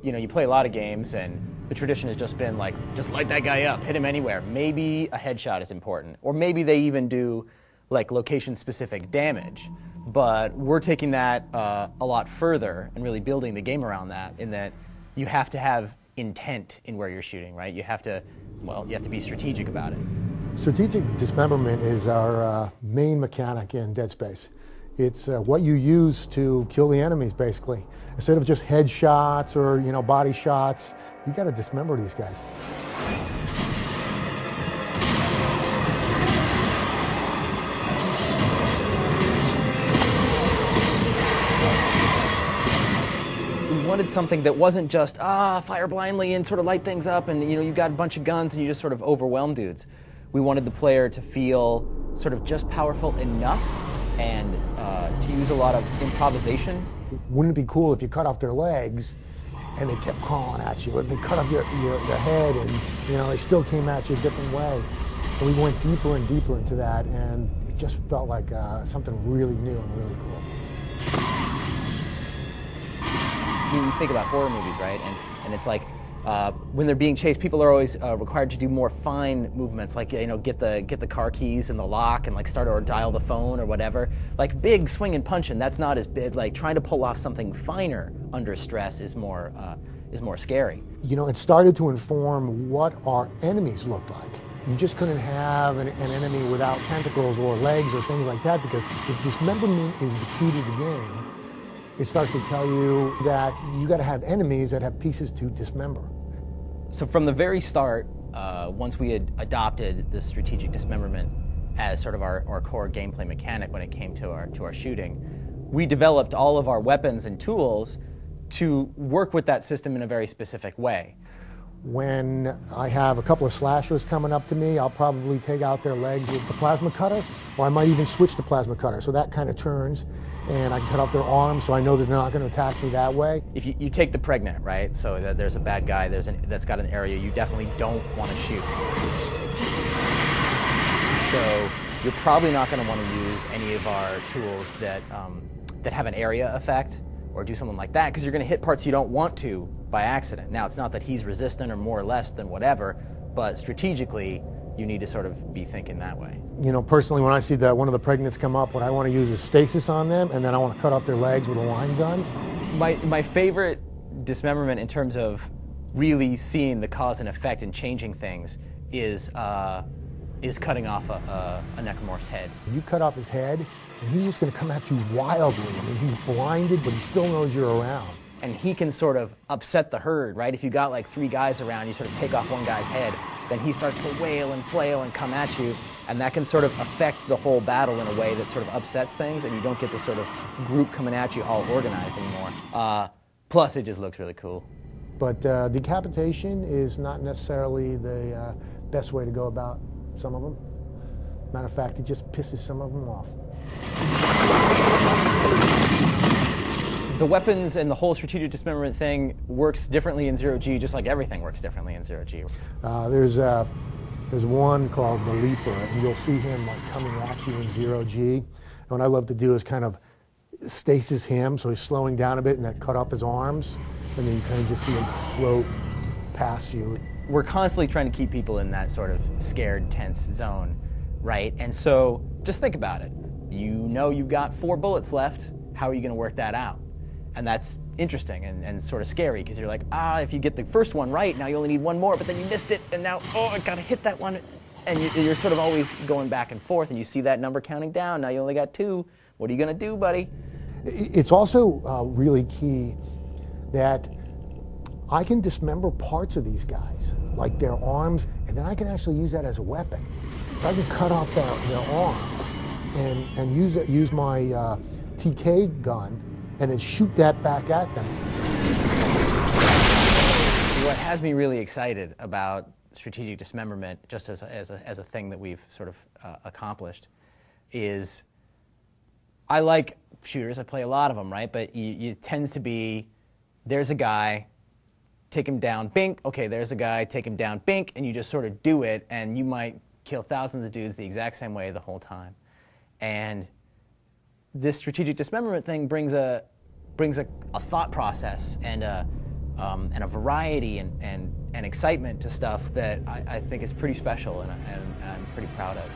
You know, you play a lot of games and the tradition has just been like, just light that guy up, hit him anywhere. Maybe a headshot is important. Or maybe they even do like location-specific damage. But we're taking that a lot further and really building the game around that, in that you have to have intent in where you're shooting, right? You have to be strategic about it. Strategic dismemberment is our main mechanic in Dead Space. It's what you use to kill the enemies, basically. Instead of just headshots or, you know, body shots, you got to dismember these guys. We wanted something that wasn't just, fire blindly and sort of light things up and, you know, you've got a bunch of guns and you just sort of overwhelm dudes. We wanted the player to feel sort of just powerful enough and to use a lot of improvisation. Wouldn't it be cool if you cut off their legs and they kept crawling at you? Or if they cut off your head and, you know, they still came at you a different way. And we went deeper and deeper into that, and it just felt like something really new and really cool. You think about horror movies, right? And it's like, when they're being chased, people are always required to do more fine movements, like, you know, get the car keys in the lock and like start or dial the phone or whatever. Like big swing and punching, that's not as big. Like trying to pull off something finer under stress is more scary. You know, it started to inform what our enemies looked like. You just couldn't have an enemy without tentacles or legs or things like that, because if dismemberment is the key to the game, it starts to tell you that you got to have enemies that have pieces to dismember. So from the very start, once we had adopted the strategic dismemberment as sort of our core gameplay mechanic when it came to our shooting, we developed all of our weapons and tools to work with that system in a very specific way. When I have a couple of slashers coming up to me, I'll probably take out their legs with the plasma cutter, or I might even switch to plasma cutter, so that kind of turns, and I can cut off their arms so I know that they're not going to attack me that way. If you take the pregnant, right, so that there's a bad guy that's got an area you definitely don't want to shoot. So you're probably not going to want to use any of our tools that have an area effect or do something like that, because you're going to hit parts you don't want to by accident. Now, it's not that he's resistant or more or less than whatever, but strategically, you need to sort of be thinking that way. You know, personally, when I see one of the pregnants come up, what I want to use is stasis on them, and then I want to cut off their legs with a line gun. My favorite dismemberment in terms of really seeing the cause and effect and changing things is cutting off a necromorph's head. You cut off his head, and he's just going to come at you wildly. I mean, he's blinded, but he still knows you're around. And he can sort of upset the herd, right? If you got like 3 guys around, you sort of take off one guy's head, then he starts to wail and flail and come at you, and that can sort of affect the whole battle in a way that sort of upsets things, and you don't get this sort of group coming at you all organized anymore. Plus, it just looks really cool. But decapitation is not necessarily the best way to go about some of them. Matter of fact, it just pisses some of them off. The weapons and the whole strategic dismemberment thing works differently in Zero-G, just like everything works differently in Zero-G. There's one called the Leaper, and you'll see him like coming at you in Zero-G. And what I love to do is kind of stasis him, so he's slowing down a bit, and then cut off his arms, and then you kind of just see him float past you. We're constantly trying to keep people in that sort of scared, tense zone, right? And so just think about it. You know you've got 4 bullets left. How are you going to work that out? And that's interesting and sort of scary, because you're like, if you get the first one right, now you only need 1 more, but then you missed it, and now, I gotta hit that one. And you're sort of always going back and forth, and you see that number counting down. Now you only got 2. What are you gonna do, buddy? It's also really key that I can dismember parts of these guys, like their arms, and then I can actually use that as a weapon. So I can cut off their arm and use my TK gun and then shoot that back at them. What has me really excited about strategic dismemberment, just as a thing that we've sort of accomplished, is I like shooters. I play a lot of them, right? But it tends to be, there's a guy, take him down, bink. Okay, there's a guy, take him down, bink, and you just sort of do it, and you might kill thousands of dudes the exact same way the whole time. And this strategic dismemberment thing brings a thought process and and a variety and excitement to stuff that I think is pretty special and I'm pretty proud of.